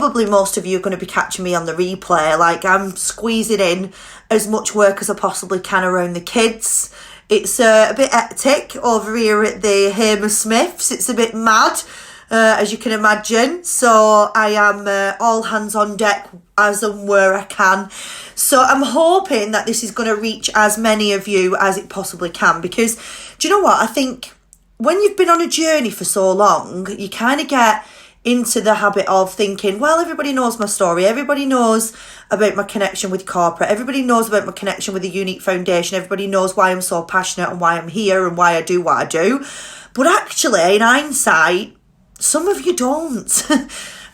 Probably most of you are going to be catching me on the replay. Like, I'm squeezing in as much work as I possibly can around the kids. It's a bit hectic over here at the Hammersmiths. It's a bit mad, as you can imagine. So I am all hands on deck as and where I can. So I'm hoping that this is going to reach as many of you as it possibly can. Because, do you know what? I think when you've been on a journey for so long, you kind of get into the habit of thinking, well, everybody knows my story, everybody knows about my connection with corporate, everybody knows about my connection with the Younique Foundation, everybody knows why I'm so passionate and why I'm here and why I do what I do. But actually, in hindsight, some of you don't.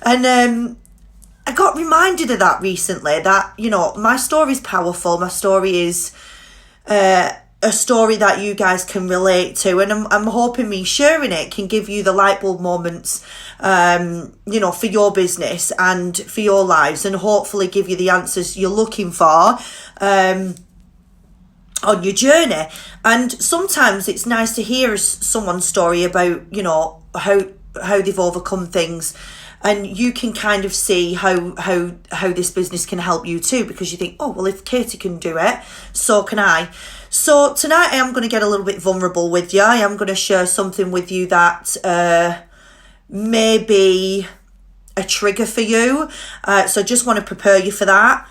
And I got reminded of that recently, that, you know, my story is powerful, my story is a story that you guys can relate to, and I'm hoping me sharing it can give you the light bulb moments, you know, for your business and for your lives, and hopefully give you the answers you're looking for on your journey. And sometimes it's nice to hear someone's story about, you know, how they've overcome things, and you can kind of see how this business can help you too, because you think, oh, well, if Katie can do it, so can I. So tonight I am going to get a little bit vulnerable with you. I am going to share something with you that may be a trigger for you. So I just want to prepare you for that,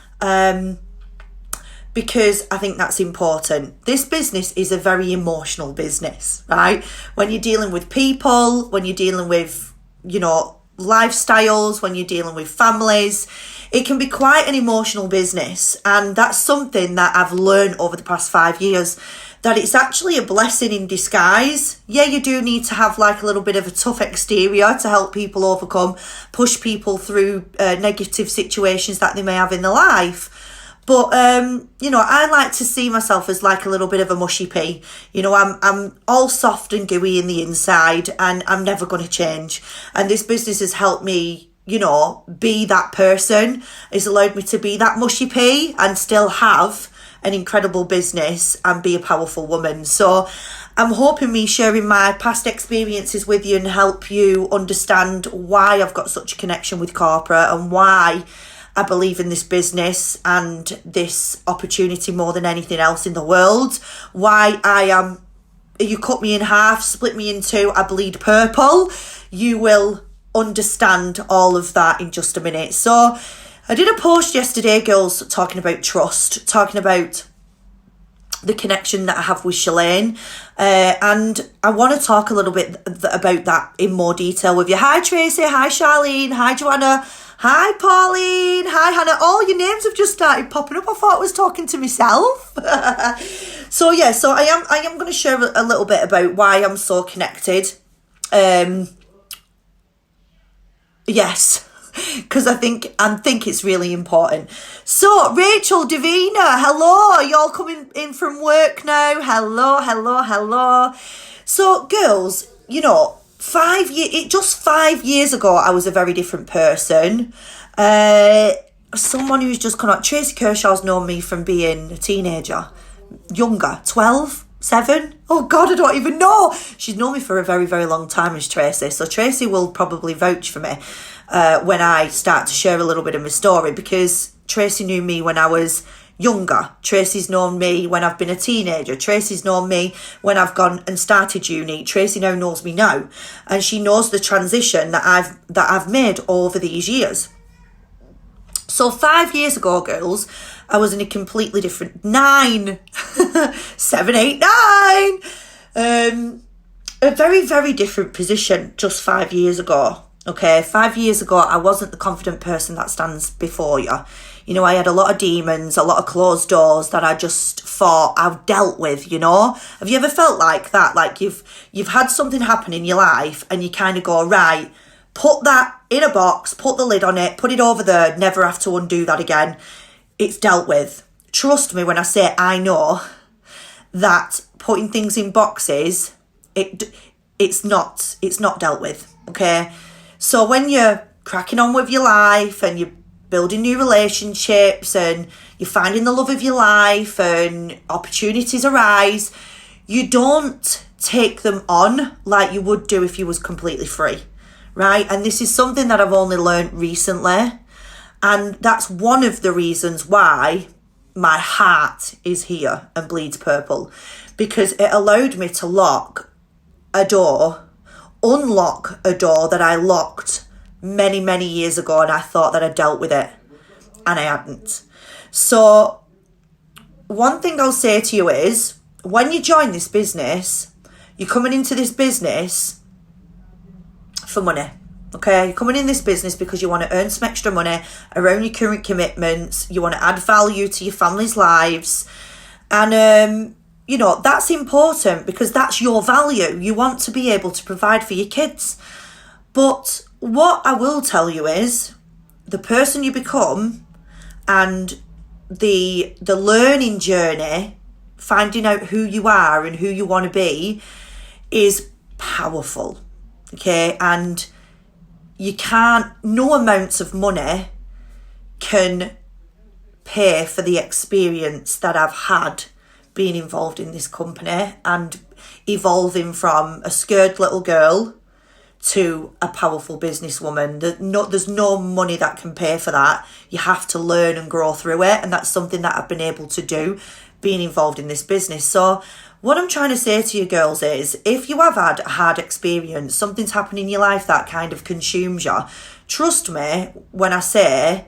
because I think that's important. This business is a very emotional business, right? When you're dealing with people, when you're dealing with, you know, lifestyles, when you're dealing with families, it can be quite an emotional business. And that's something that I've learned over the past 5 years, that it's actually a blessing in disguise. Yeah, you do need to have like a little bit of a tough exterior to help people overcome, push people through negative situations that they may have in their life. But, you know, I like to see myself as like a little bit of a mushy pea. You know, I'm all soft and gooey in the inside, and I'm never going to change. And this business has helped me, you know, be that person. It's allowed me to be that mushy pea and still have an incredible business and be a powerful woman. So I'm hoping me sharing my past experiences with you and help you understand why I've got such a connection with corporate and why I believe in this business and this opportunity more than anything else in the world. Why you cut me in half, split me in two, I bleed purple. You will understand all of that in just a minute. So I did a post yesterday, girls, talking about trust, talking about the connection that I have with Shalane. And I want to talk a little bit about that in more detail with you. Hi, Tracy. Hi, Charlene. Hi, Joanna. Hi, Pauline. Hi, Hannah. All your names have just started popping up. I thought I was talking to myself. So I am going to share a little bit about why I'm so connected. Yes, because I think it's really important. So, Rachel, Davina, hello. Are you all coming in from work now? Hello. So, girls, you know, 5 years ago, I was a very different person. Someone who's just come out. Tracy Kershaw's known me from being a teenager, younger, 12, 7. Oh God, I don't even know. She's known me for a very, very long time, as Tracy. So Tracy will probably vouch for me when I start to share a little bit of my story, because Tracy knew me when I was younger. Tracy's known me when I've been a teenager. Tracy's known me when I've gone and started Younique. Tracy now knows me now, and she knows the transition that I've made over these years. So 5 years ago, girls, I was in a completely different 7, 8, 9. A very, very different position just 5 years ago. Okay, 5 years ago, I wasn't the confident person that stands before you. You know, I had a lot of demons, a lot of closed doors that I just thought I've dealt with, you know? Have you ever felt like that? Like you've had something happen in your life and you kind of go, right, put that in a box, put the lid on it, put it over there, never have to undo that again. It's dealt with. Trust me when I say I know that putting things in boxes, it's not dealt with, okay? So when you're cracking on with your life and you're building new relationships and you're finding the love of your life and opportunities arise, you don't take them on like you would do if you was completely free, right? And this is something that I've only learned recently. And that's one of the reasons why my heart is here and bleeds purple, because it allowed me to unlock a door that I locked many, many years ago, and I thought that I dealt with it, and I hadn't. So one thing I'll say to you is, when you join this business, you're coming into this business for money. Okay, you're coming in this business because you want to earn some extra money around your current commitments. You want to add value to your family's lives. And, that's important because that's your value. You want to be able to provide for your kids. But what I will tell you is the person you become and the learning journey, finding out who you are and who you want to be, is powerful. Okay, and no amounts of money can pay for the experience that I've had being involved in this company and evolving from a scared little girl to a powerful businesswoman. There's no money that can pay for that. You have to learn and grow through it, and that's something that I've been able to do being involved in this business. So what I'm trying to say to you girls is, if you have had a hard experience, something's happened in your life that kind of consumes you, trust me when I say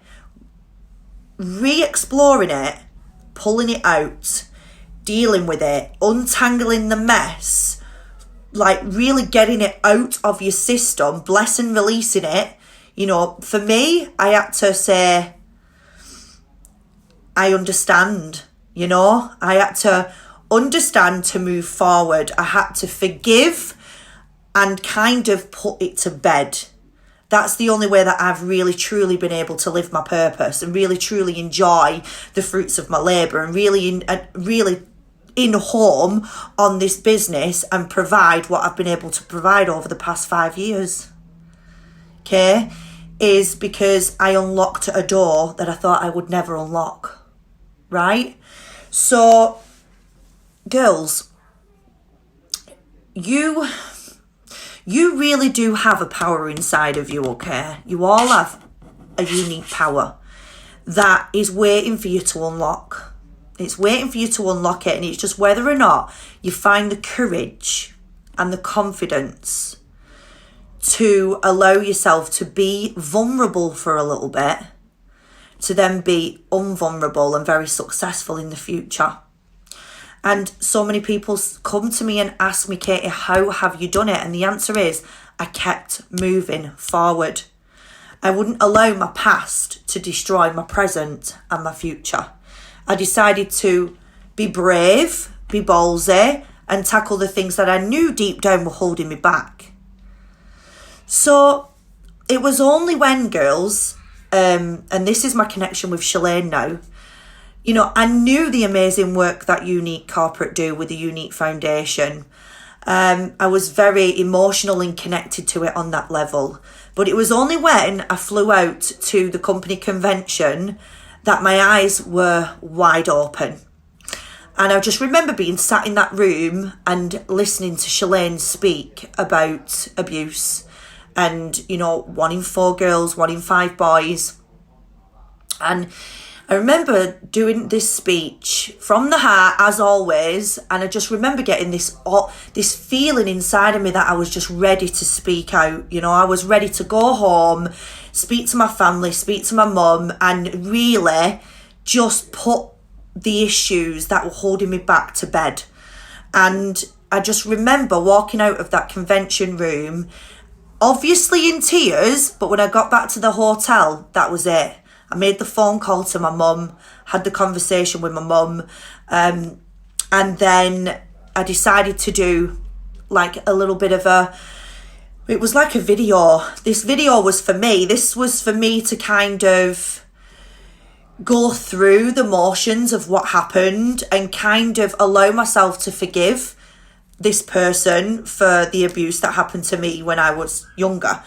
re-exploring it, pulling it out, dealing with it, untangling the mess, like really getting it out of your system, bless and releasing it. For me, I had to say, I understand, I had to understand to move forward. I had to forgive and kind of put it to bed. That's the only way that I've really truly been able to live my purpose and really truly enjoy the fruits of my labour and really in home on this business and provide what I've been able to provide over the past 5 years. Okay, is because I unlocked a door that I thought I would never unlock. Right? So girls, you really do have a power inside of you, okay? You all have a unique power that is waiting for you to unlock. It's waiting for you to unlock it, and it's just whether or not you find the courage and the confidence to allow yourself to be vulnerable for a little bit, to then be unvulnerable and very successful in the future. And so many people come to me and ask me, Katie, how have you done it? And the answer is, I kept moving forward. I wouldn't allow my past to destroy my present and my future. I decided to be brave, be ballsy, and tackle the things that I knew deep down were holding me back. So it was only when, girls, and this is my connection with Shalane now, I knew the amazing work that Younique Corporate do with the Younique Foundation. I was very emotional and connected to it on that level. But it was only when I flew out to the company convention that my eyes were wide open. And I just remember being sat in that room and listening to Shalane speak about abuse and, 1 in 4 girls, 1 in 5 boys. And I remember doing this speech from the heart, as always, and I just remember getting this feeling inside of me that I was just ready to speak out. I was ready to go home, speak to my family, speak to my mum, and really just put the issues that were holding me back to bed. And I just remember walking out of that convention room, obviously in tears, but when I got back to the hotel, that was it. I made the phone call to my mum, had the conversation with my mum, and then I decided to do like a little bit of it was like a video. This video was for me. This was for me to kind of go through the motions of what happened and kind of allow myself to forgive this person for the abuse that happened to me when I was younger.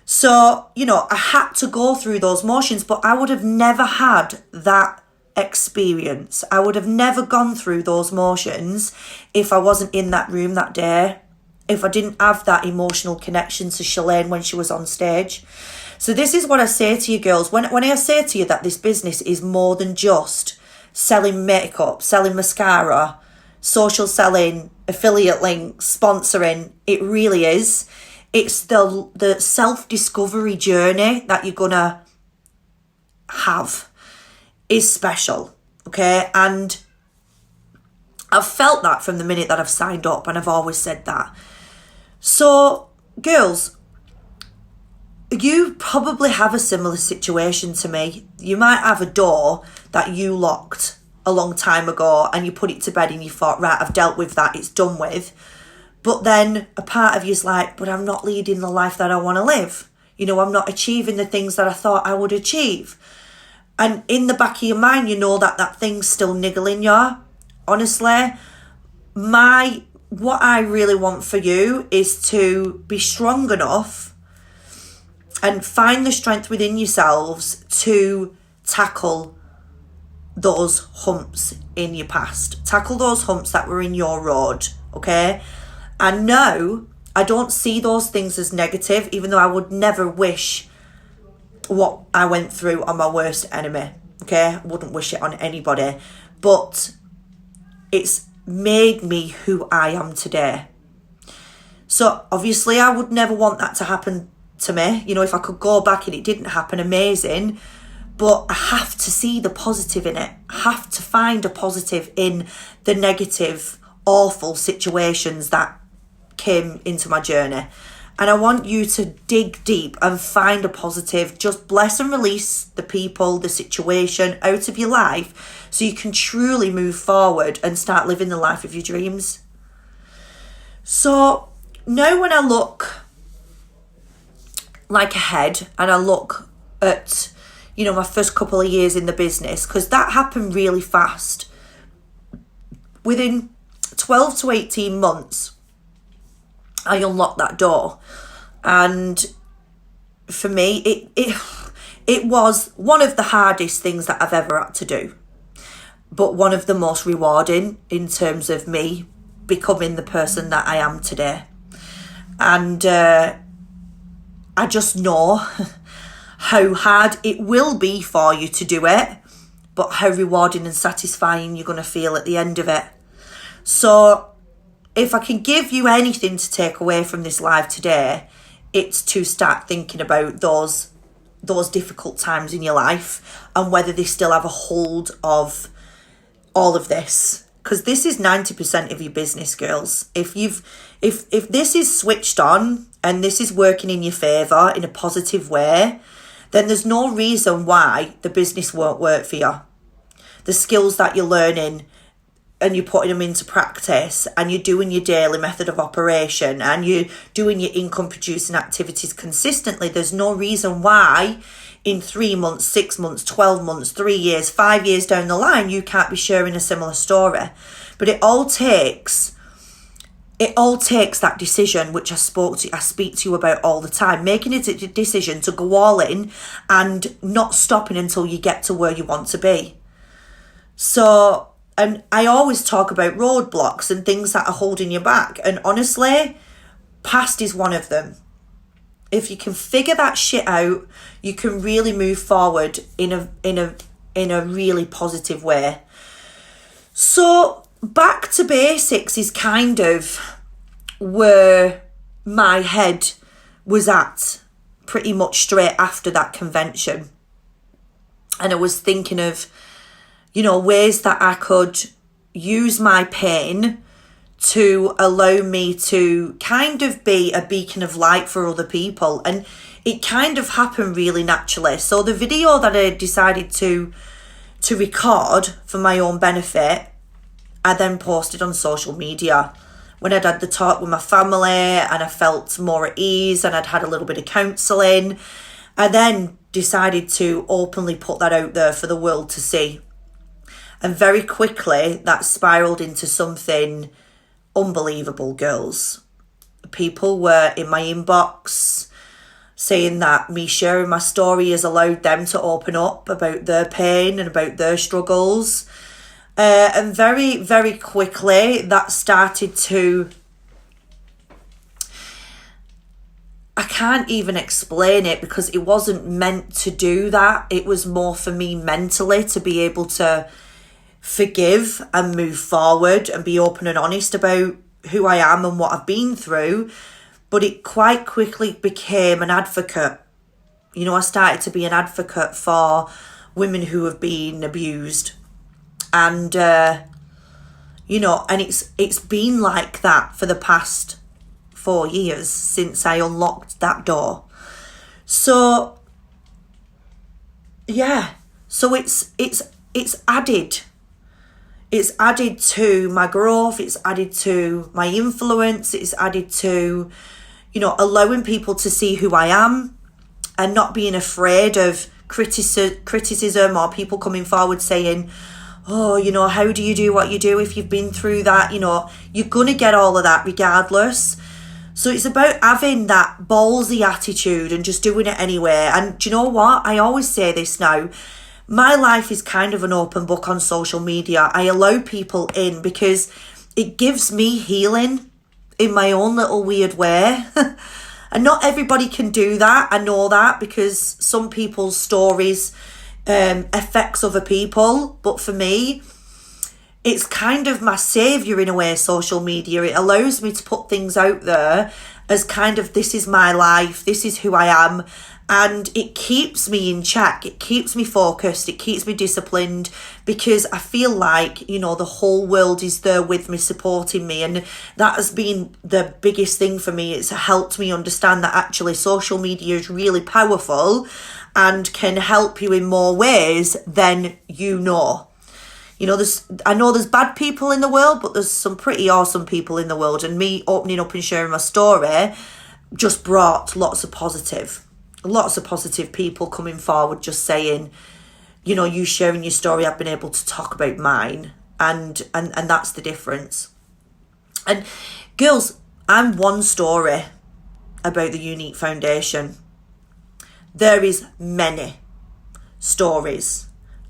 So, I had to go through those motions, but I would have never had that experience. I would have never gone through those motions if I wasn't in that room that day. if I didn't have that emotional connection to Shalane when she was on stage. So this is what I say to you girls. When I say to you that this business is more than just selling makeup, selling mascara, social selling, affiliate links, sponsoring, it really is. It's the self-discovery journey that you're gonna have is special, okay? And I've felt that from the minute that I've signed up, and I've always said that. So, girls, you probably have a similar situation to me. You might have a door that you locked a long time ago and you put it to bed and you thought, right, I've dealt with that, it's done with. But then a part of you's like, but I'm not leading the life that I want to live. You know, I'm not achieving the things that I thought I would achieve. And in the back of your mind, you know that thing's still niggling you. Honestly, what I really want for you is to be strong enough and find the strength within yourselves to tackle those humps in your past. Tackle those humps that were in your road, okay? And no, I don't see those things as negative, even though I would never wish what I went through on my worst enemy, okay? I wouldn't wish it on anybody. But it's made me who I am today. So obviously I would never want that to happen to me. You know, if I could go back and it didn't happen, amazing. But I have to see the positive in it. I have to find a positive in the negative, awful situations that came into my journey. And I want you to dig deep and find a positive. Just bless and release the people, the situation out of your life so you can truly move forward and start living the life of your dreams. So now when I look like ahead and I look at, you know, my first couple of years in the business, because that happened really fast. Within 12 to 18 months, I unlocked that door. And for me, it was one of the hardest things that I've ever had to do, but one of the most rewarding in terms of me becoming the person that I am today. And I just know how hard it will be for you to do it, but how rewarding and satisfying you're going to feel at the end of it. So if I can give you anything to take away from this live today, it's to start thinking about those difficult times in your life and whether they still have a hold of all of this. Because this is 90% of your business, girls. If this is switched on and this is working in your favour in a positive way, then there's no reason why the business won't work for you. The skills that you're learning and you're putting them into practice and you're doing your daily method of operation and you're doing your income producing activities consistently, there's no reason why in 3 months, 6 months, 12 months, 3 years, 5 years down the line, you can't be sharing a similar story. But it all takes that decision, which I speak to you about all the time, making a decision to go all in and not stopping until you get to where you want to be. So, and I always talk about roadblocks and things that are holding you back. And honestly, past is one of them. If you can figure that shit out, you can really move forward in a really positive way. So back to basics is kind of where my head was at pretty much straight after that convention. And I was thinking of, you know, ways that I could use my pain to allow me to kind of be a beacon of light for other people. And it kind of happened really naturally. So the video that I decided to record for my own benefit, I then posted on social media. When I'd had the talk with my family and I felt more at ease and I'd had a little bit of counselling, I then decided to openly put that out there for the world to see. And very quickly, that spiraled into something unbelievable, girls. People were in my inbox saying that me sharing my story has allowed them to open up about their pain and about their struggles. And very, very quickly, that started to I can't even explain it because it wasn't meant to do that. It was more for me mentally to be able to forgive and move forward and be open and honest about who I am and what I've been through. But it quite quickly became an advocate. You know, I started to be an advocate for women who have been abused. And, you know, and it's been like that for the past 4 years since I unlocked that door. So, yeah. So it's added. It's added to my growth. It's added to my influence. It's added to, you know, allowing people to see who I am and not being afraid of criticism or people coming forward saying, oh, you know, how do you do what you do if you've been through that? You know, you're going to get all of that regardless. So it's about having that ballsy attitude and just doing it anyway. And do you know what? I always say this now. My life is kind of an open book on social media. I allow people in because it gives me healing in my own little weird way. And not everybody can do that. I know that because some people's stories affects other people. But for me, it's kind of my saviour in a way, social media. It allows me to put things out there as kind of, this is my life, this is who I am. And it keeps me in check. It keeps me focused. It keeps me disciplined because I feel like, you know, the whole world is there with me, supporting me. And that has been the biggest thing for me. It's helped me understand that actually social media is really powerful and can help you in more ways than you know. You know, I know there's bad people in the world, but there's some pretty awesome people in the world. And me opening up and sharing my story just brought lots of positive people coming forward, just saying, you know, you sharing your story, I've been able to talk about mine. And that's the difference. And girls, I'm one story about the Younique Foundation. There is many stories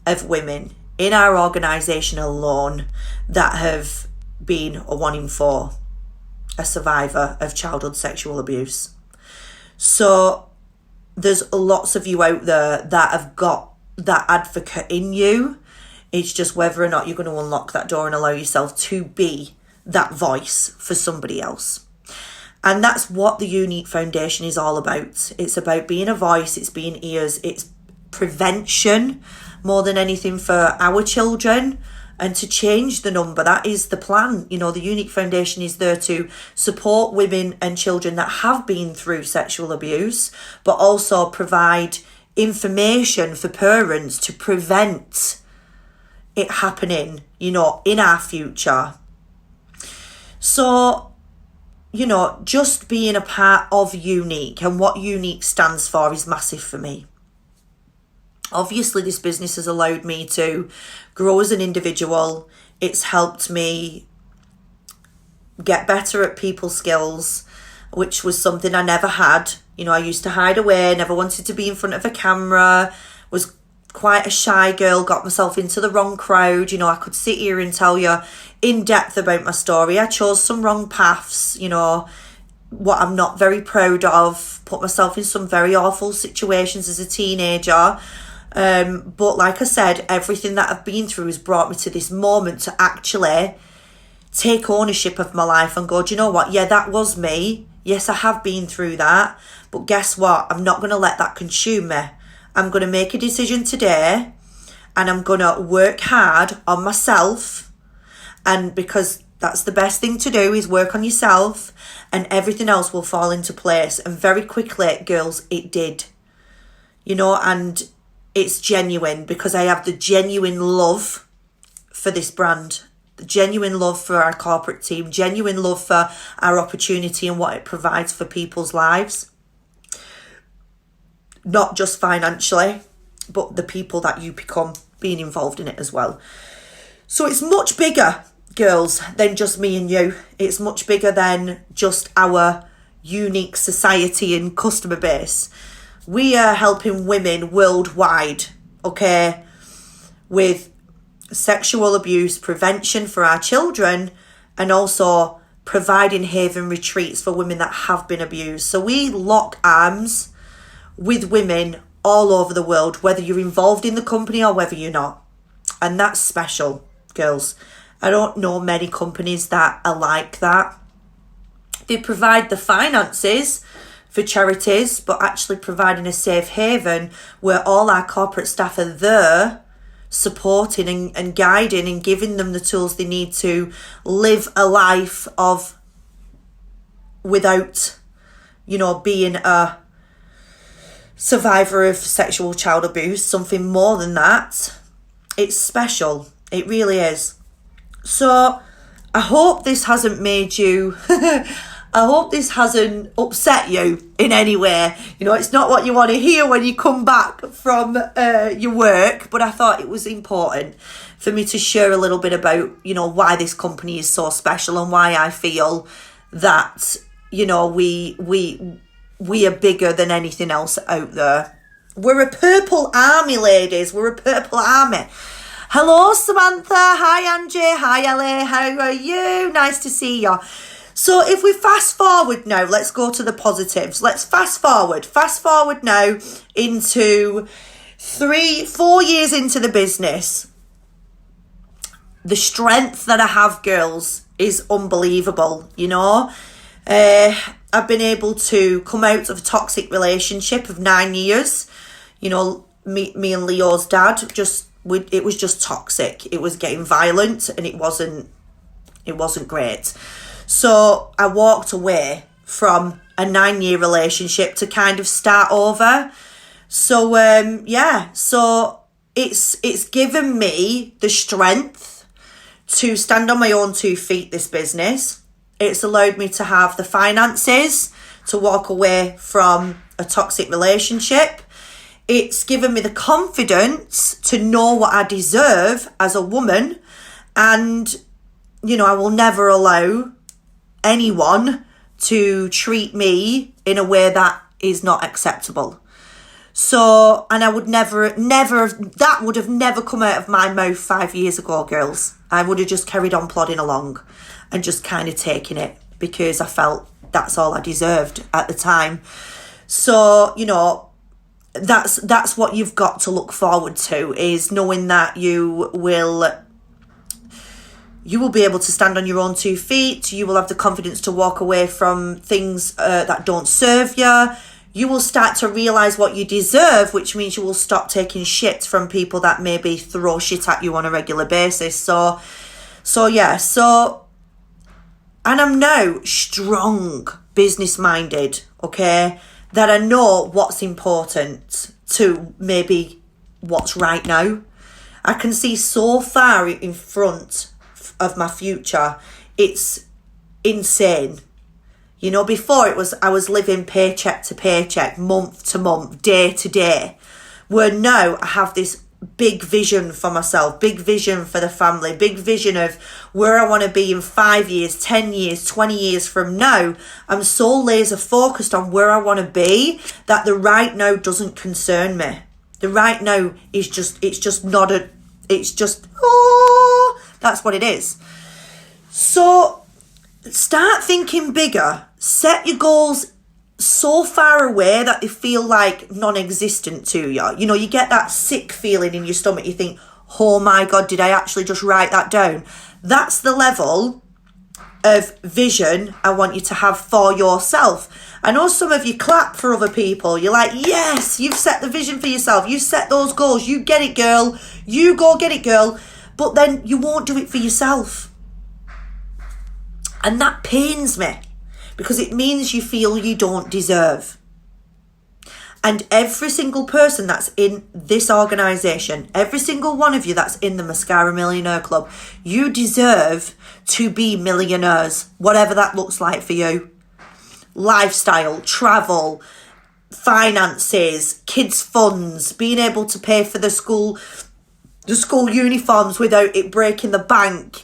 of women in our organisation alone that have been a 1 in 4, a survivor of childhood sexual abuse. So there's lots of you out there that have got that advocate in you. It's just whether or not you're going to unlock that door and allow yourself to be that voice for somebody else. And that's what the Younique Foundation is all about. It's about being a voice, it's being ears, it's prevention more than anything for our children, and to change the number. That is the plan. You know, the Younique Foundation is there to support women and children that have been through sexual abuse, but also provide information for parents to prevent it happening, you know, in our future. So, you know, just being a part of Younique and what Younique stands for is massive for me. Obviously, this business has allowed me to grow as an individual. It's helped me get better at people skills, which was something I never had. You know, I used to hide away, never wanted to be in front of a camera, was quite a shy girl, got myself into the wrong crowd. You know, I could sit here and tell you in depth about my story. I chose some wrong paths, you know, what I'm not very proud of, put myself in some very awful situations as a teenager. But like I said, everything that I've been through has brought me to this moment to actually take ownership of my life and go, do you know what? Yeah, that was me. Yes, I have been through that. But guess what? I'm not going to let that consume me. I'm going to make a decision today and I'm going to work hard on myself. And because that's the best thing to do is work on yourself, and everything else will fall into place. And very quickly, girls, it did. You know, and it's genuine because I have the genuine love for this brand, the genuine love for our corporate team, genuine love for our opportunity and what it provides for people's lives. Not just financially, but the people that you become being involved in it as well. So it's much bigger, girls, than just me and you. It's much bigger than just our Younique society and customer base. We are helping women worldwide, okay, with sexual abuse prevention for our children and also providing haven retreats for women that have been abused. So we lock arms with women all over the world, whether you're involved in the company or whether you're not. And that's special, girls. I don't know many companies that are like that. They provide the finances for charities, but actually providing a safe haven where all our corporate staff are there supporting and guiding and giving them the tools they need to live a life of without, being a survivor of sexual child abuse, something more than that. It's special. It really is. So I hope this hasn't made you I hope this hasn't upset you in any way. It's not what you want to hear when you come back from your work, but I thought it was important for me to share a little bit about, why this company is so special and why I feel that, we are bigger than anything else out there. We're a purple army, ladies. We're a purple army. Hello, Samantha. Hi, Angie. Hi, Ellie. How are you? Nice to see you. So if we fast forward now, let's go to the positives. Let's fast forward. Fast forward now into 4 years into the business. The strength that I have, girls, is unbelievable, I've been able to come out of a toxic relationship of 9 years. Me and Leo's dad, it was just toxic. It was getting violent and it wasn't great. So I walked away from a 9-year relationship to kind of start over. So, so it's given me the strength to stand on my own 2 feet, this business. It's allowed me to have the finances to walk away from a toxic relationship. It's given me the confidence to know what I deserve as a woman. And, I will never allow anyone to treat me in a way that is not acceptable. So, and I would that would have never come out of my mouth 5 years ago, girls. I would have just carried on plodding along and just kind of taking it because I felt that's all I deserved at the time. So, that's what you've got to look forward to, is knowing that you will be able to stand on your own 2 feet. You will have the confidence to walk away from things that don't serve you. You will start to realise what you deserve, which means you will stop taking shit from people that maybe throw shit at you on a regular basis. And I'm now strong, business-minded, okay? That I know what's important to maybe what's right now. I can see so far in front of my future. It's insane. Before I was living paycheck to paycheck, month to month, day to day. Where now I have this big vision for myself, big vision for the family, big vision of where I want to be in 5 years, 10 years, 20 years from now. I'm so laser focused on where I want to be that the right now doesn't concern me. The right now is that's what it is. So start thinking bigger. Set your goals so far away that they feel like non-existent to you. You get that sick feeling in your stomach. You think, oh my God, did I actually just write that down? That's the level of vision I want you to have for yourself. I know some of you clap for other people. You're like, yes, you've set the vision for yourself. You set those goals. You get it, girl. You go get it, girl. But then you won't do it for yourself. And that pains me, because it means you feel you don't deserve. And every single person that's in this organisation, every single one of you that's in the Mascara Millionaire Club, you deserve to be millionaires, whatever that looks like for you. Lifestyle, travel, finances, kids' funds, being able to pay for the school uniforms without it breaking the bank,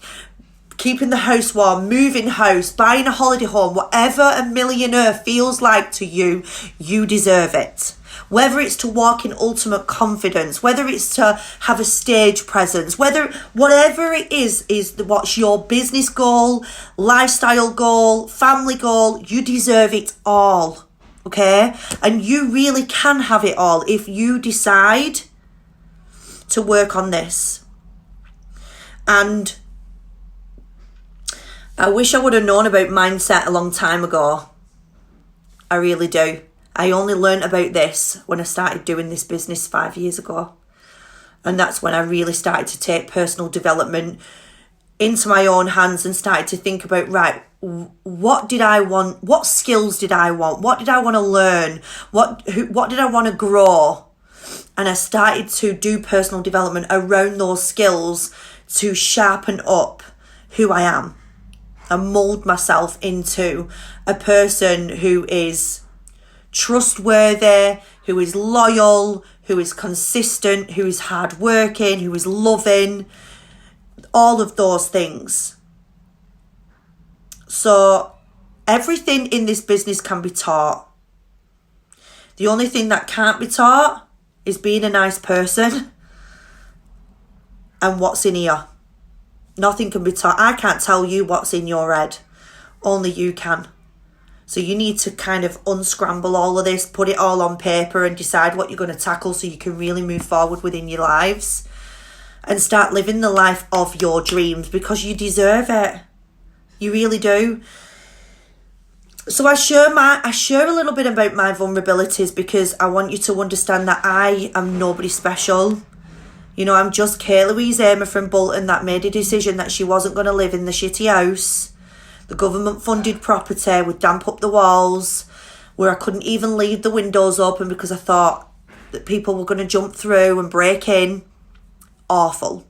keeping the house warm, moving house, buying a holiday home, whatever a millionaire feels like to you, you deserve it. whether it's to walk in ultimate confidence, whether it's to have a stage presence, whatever it is what's your business goal, lifestyle goal, family goal, you deserve it all. Okay? And you really can have it all if you decide to work on this. And I wish I would have known about mindset a long time ago. I really do. I only learned about this when I started doing this business 5 years ago. And that's when I really started to take personal development into my own hands and started to think about, right, what did I want? What skills did I want? What did I want to learn? What did I want to grow? And I started to do personal development around those skills to sharpen up who I am and mold myself into a person who is trustworthy, who is loyal, who is consistent, who is hardworking, who is loving, all of those things. So everything in this business can be taught. The only thing that can't be taught is being a nice person and what's in here. Nothing can be taught. I can't tell you what's in your head. Only you can. So you need to kind of unscramble all of this, put it all on paper and decide what you're going to tackle so you can really move forward within your lives and start living the life of your dreams, because you deserve it. You really do. So I share a little bit about my vulnerabilities because I want you to understand that I am nobody special. You know, I'm just Kate Louise Amer from Bolton that made a decision that she wasn't going to live in the shitty house, the government funded property with damp up the walls, where I couldn't even leave the windows open because I thought that people were going to jump through and break in. Awful.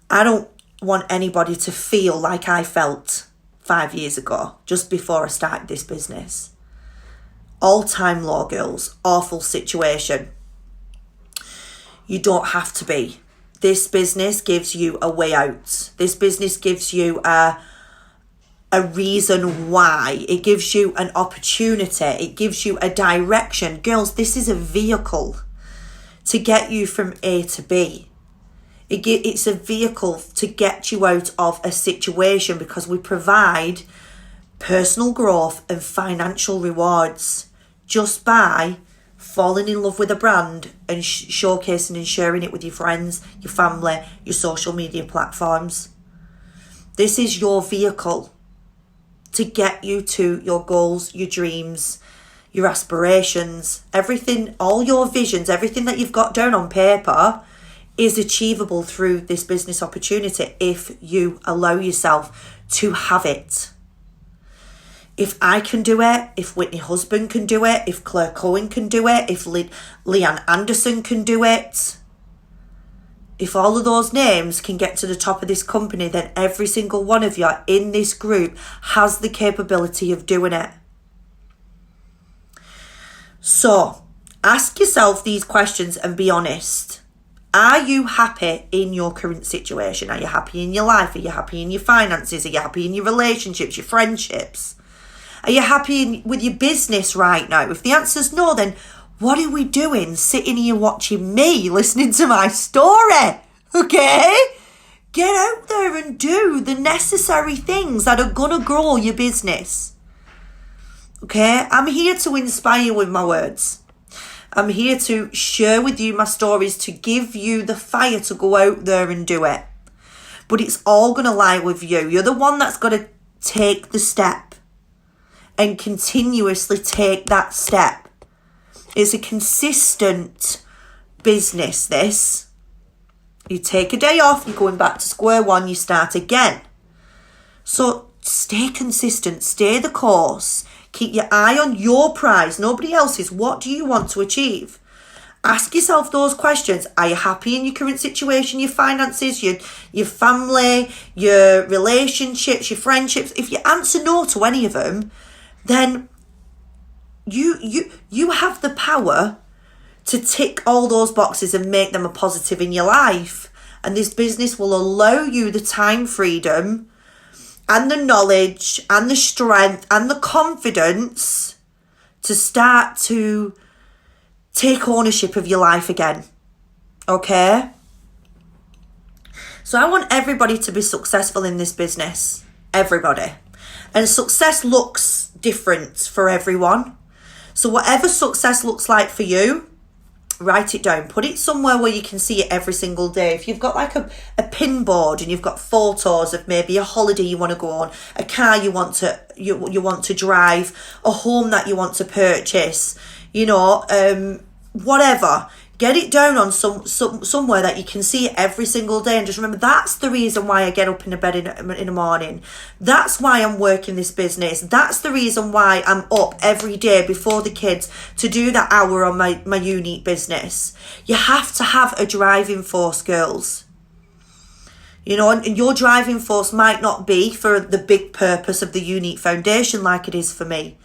I don't want anybody to feel like I felt 5 years ago, just before I started this business. All-time low, girls. Awful situation. You don't have to be. This business gives you a way out. This business gives you a reason why. It gives you an opportunity. It gives you a direction. Girls, this is a vehicle to get you from A to B. It's a vehicle to get you out of a situation because we provide personal growth and financial rewards just by falling in love with a brand and showcasing and sharing it with your friends, your family, your social media platforms. This is your vehicle to get you to your goals, your dreams, your aspirations, everything, all your visions, everything that you've got down on paper is achievable through this business opportunity if you allow yourself to have it. If I can do it, if Whitney Husband can do it, if Claire Cohen can do it, if Leanne Anderson can do it, if all of those names can get to the top of this company, then every single one of you in this group has the capability of doing it. So, ask yourself these questions and be honest. Are you happy in your current situation? Are you happy in your life? Are you happy in your finances? Are you happy in your relationships, your friendships? Are you happy with your business right now? If the answer's no, then what are we doing sitting here watching me, listening to my story? Okay? Get out there and do the necessary things that are going to grow your business. Okay? I'm here to inspire you with my words. I'm here to share with you my stories, to give you the fire to go out there and do it. But it's all going to lie with you. You're the one that's got to take the step and continuously take that step. It's a consistent business, this. You take a day off, you're going back to square one, you start again. So stay consistent, stay the course. Keep your eye on your prize, nobody else's. What do you want to achieve? Ask yourself those questions. Are you happy in your current situation, your finances, your family, your relationships, your friendships? If you answer no to any of them, then you have the power to tick all those boxes and make them a positive in your life. And this business will allow you the time freedom and the knowledge and the strength and the confidence to start to take ownership of your life again. Okay? So I want everybody to be successful in this business. Everybody. And success looks different for everyone. So whatever success looks like for you, write it down. Put it somewhere where you can see it every single day. If you've got like a pin board and you've got photos of maybe a holiday you want to go on, a car you want to drive, a home that you want to purchase, whatever. Get it down on somewhere that you can see it every single day. And just remember, that's the reason why I get up in the bed in the morning. That's why I'm working this business. That's the reason why I'm up every day before the kids to do that hour on my Younique business. You have to have a driving force, girls. And your driving force might not be for the big purpose of the Younique Foundation like it is for me.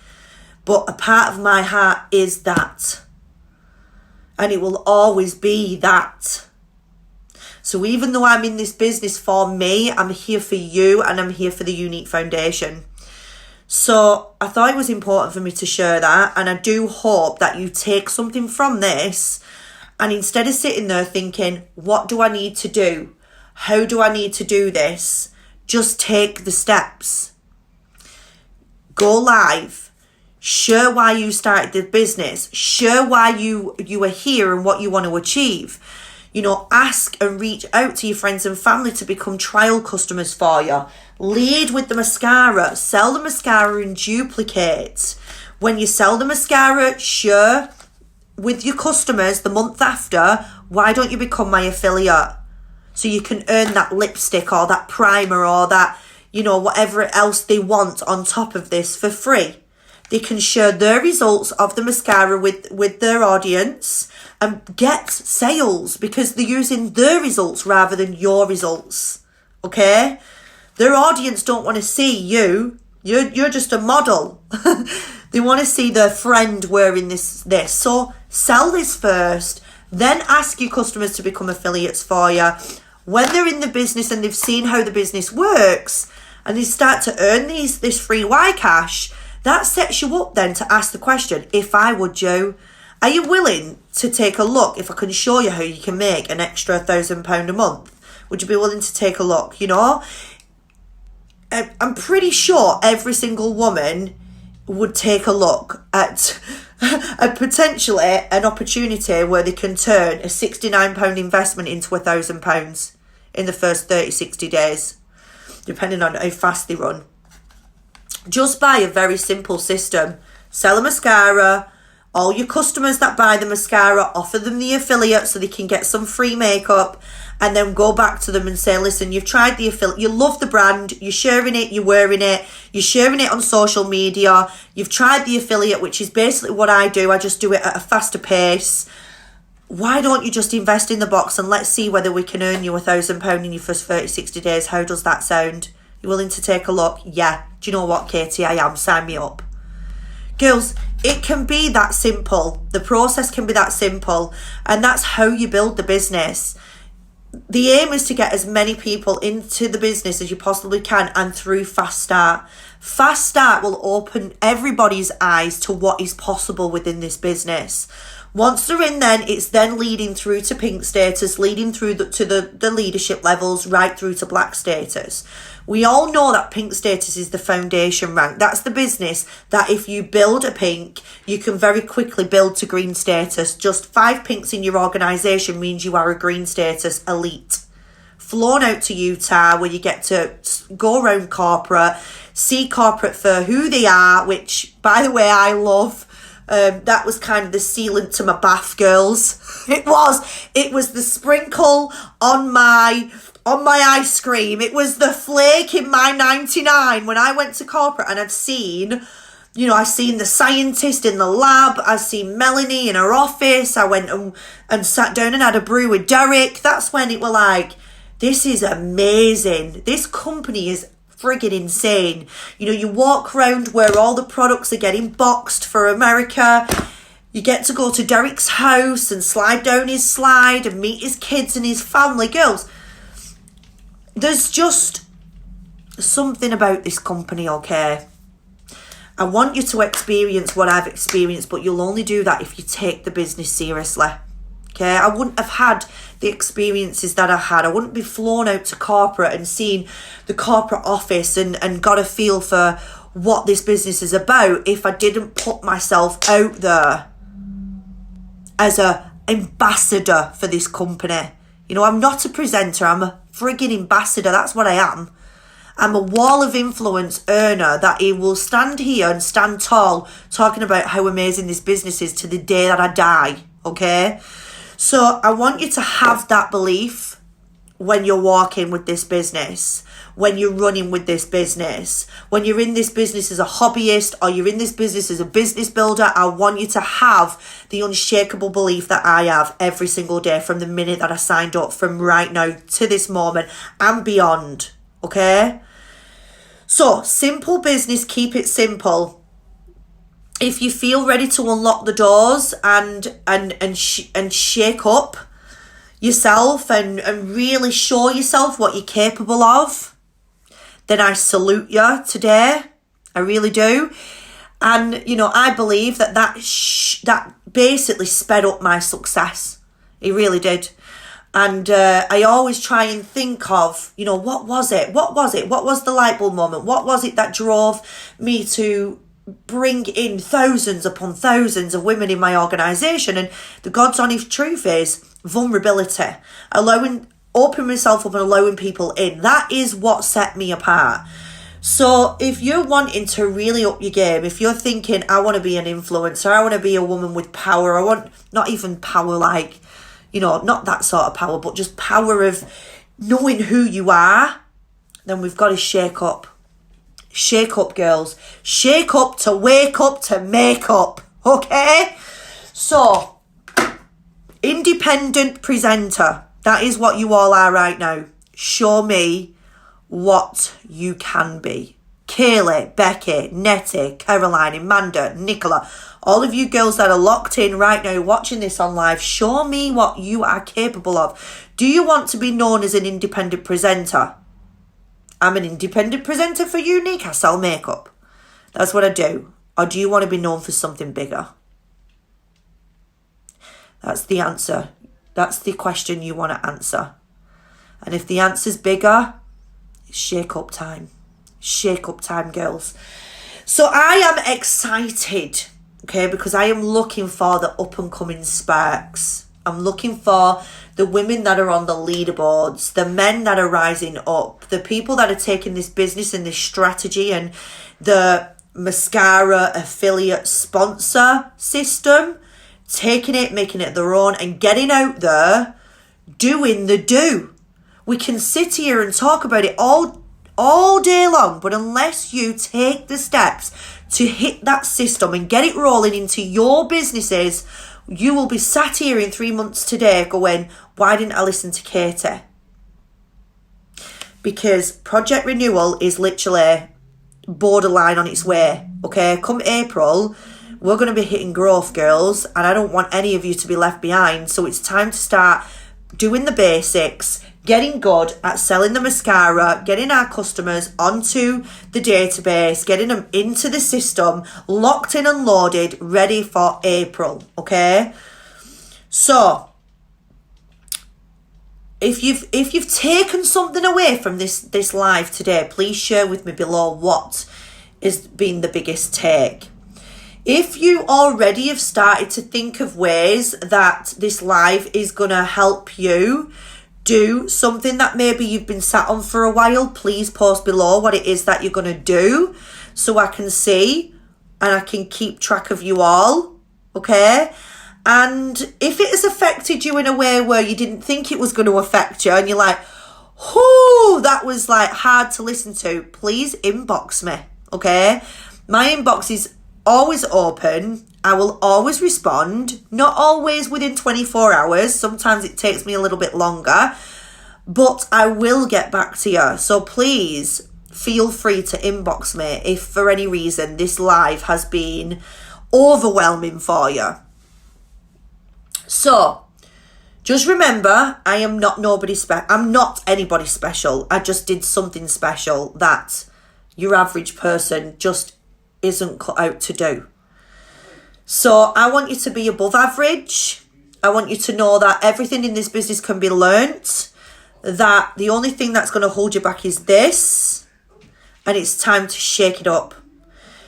But a part of my heart is that. And it will always be that. So even though I'm in this business for me, I'm here for you and I'm here for the Younique Foundation. So I thought it was important for me to share that. And I do hope that you take something from this. And instead of sitting there thinking, what do I need to do? How do I need to do this? Just take the steps. Go live. Share why you started the business. Share why you are here and what you want to achieve. Ask and reach out to your friends and family to become trial customers for you. Lead with the mascara. Sell the mascara in duplicate. When you sell the mascara, share with your customers the month after. Why don't you become my affiliate? So you can earn that lipstick or that primer or that, whatever else they want on top of this for free. They can share their results of the mascara with their audience and get sales because they're using their results rather than your results. Okay? Their audience don't want to see you. You're just a model. They want to see their friend wearing this. So sell this first, then ask your customers to become affiliates for you. When they're in the business and they've seen how the business works and they start to earn this free Y cash, that sets you up then to ask the question, if I would you, are you willing to take a look if I can show you how you can make an extra £1,000 a month? Would you be willing to take a look? I'm pretty sure every single woman would take a look at potentially an opportunity where they can turn a £69 investment into £1,000 in the first 60 days, depending on how fast they run. Just buy a very simple system. Sell a mascara. All your customers that buy the mascara, offer them the affiliate so they can get some free makeup, and then go back to them and say, listen, you've tried the affiliate, you love the brand, you're sharing it, you're wearing it, you're sharing it on social media, you've tried the affiliate, which is basically what I do. I just do it at a faster pace. Why don't you just invest in the box and let's see whether we can earn you £1,000 in your first 60 days? How does that sound? You willing to take a look? Yeah. Do you know what, Katie? I am. Sign me up. Girls, it can be that simple. The process can be that simple. And that's how you build the business. The aim is to get as many people into the business as you possibly can and through Fast Start. Fast Start will open everybody's eyes to what is possible within this business. Once they're in, then it's then leading through to pink status, leading through to the leadership levels, right through to black status. We all know that pink status is the foundation rank. That's the business that if you build a pink, you can very quickly build to green status. Just 5 pinks in your organisation means you are a green status elite. Flown out to Utah where you get to go around corporate, see corporate for who they are, which, by the way, I love. That was kind of the sealant to my bath, girls. It was the sprinkle on my ice cream. It was the flake in my 99 when I went to corporate and I've seen, I've seen the scientist in the lab. I've seen Melanie in her office. I went and sat down and had a brew with Derek. That's when it were like, this is amazing. This company is friggin' insane. You walk around where all the products are getting boxed for America. You get to go to Derek's house and slide down his slide and meet his kids and his family. Girls, there's just something about this company, okay? I want you to experience what I've experienced, but you'll only do that if you take the business seriously. Okay, I wouldn't have had the experiences that I had. I wouldn't be flown out to corporate and seen the corporate office and got a feel for what this business is about if I didn't put myself out there as a ambassador for this company. You know, I'm not a presenter, I'm a frigging ambassador. That's what I am. I'm a wall of influence earner that he will stand here and stand tall talking about how amazing this business is to the day that I die, okay? So I want you to have that belief when you're walking with this business, when you're running with this business, when you're in this business as a hobbyist or you're in this business as a business builder. I want you to have the unshakable belief that I have every single day from the minute that I signed up, from right now to this moment and beyond, okay? So, simple business, keep it simple. If you feel ready to unlock the doors and shake up yourself and really show yourself what you're capable of, then I salute you today. I really do. And, you know, I believe that basically sped up my success. It really did. And I always try and think of, you know, what was it? What was it? What was the light bulb moment? What was it that drove me to bring in thousands upon thousands of women in my organisation? And the God's honest truth is vulnerability. Opening myself up and allowing people in. That is what set me apart. So if you're wanting to really up your game, if you're thinking, I want to be an influencer, I want to be a woman with power, I want not even power like, you know, not that sort of power, but just power of knowing who you are, then we've got to shake up. Shake up, girls. Shake up to wake up to make up. Okay? So, independent presenter. That is what you all are right now. Show me what you can be. Kaylee, Becky, Nettie, Caroline, Amanda, Nicola, all of you girls that are locked in right now watching this on live, show me what you are capable of. Do you want to be known as an independent presenter? I'm an independent presenter for Younique. I sell makeup. That's what I do. Or do you want to be known for something bigger? That's the answer. That's the question you want to answer. And if the answer's bigger, it's shake up time. Shake up time, girls. So I am excited, okay, because I am looking for the up and coming sparks. I'm looking for the women that are on the leaderboards, the men that are rising up, the people that are taking this business and this strategy and the mascara affiliate sponsor system, taking it, making it their own and getting out there, doing the do. We can sit here and talk about it all day long, but unless you take the steps to hit that system and get it rolling into your businesses, you will be sat here in 3 months today going, why didn't I listen to Katie? Because Project Renewal is literally borderline on its way, okay? Come April, we're going to be hitting growth, girls, and I don't want any of you to be left behind. So it's time to start doing the basics, getting good at selling the mascara, getting our customers onto the database, getting them into the system, locked in and loaded, ready for April, okay? So, if you've taken something away from this live today, please share with me below what has been the biggest take. If you already have started to think of ways that this live is going to help you do something that maybe you've been sat on for a while, please post below what it is that you're going to do so I can see and I can keep track of you all, okay? And if it has affected you in a way where you didn't think it was going to affect you and you're like, whoo, that was like hard to listen to, please inbox me, okay? My inbox is always open. I will always respond, not always within 24 hours. Sometimes it takes me a little bit longer, but I will get back to you. So please feel free to inbox me if for any reason this live has been overwhelming for you. So just remember, I am not I'm not anybody special. I just did something special that your average person just isn't cut out to do. So I want you to be above average. I want you to know that everything in this business can be learnt, that the only thing that's going to hold you back is this, and it's time to shake it up.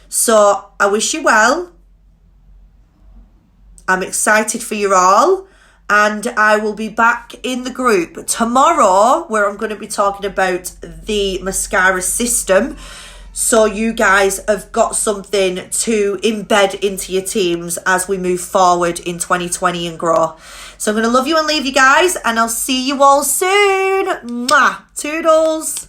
So I wish you well. I'm excited for you all, and I will be back in the group tomorrow where I'm going to be talking about the mascara system. So you guys have got something to embed into your teams as we move forward in 2020 and grow. So I'm going to love you and leave you guys, and I'll see you all soon. Mwah. Toodles.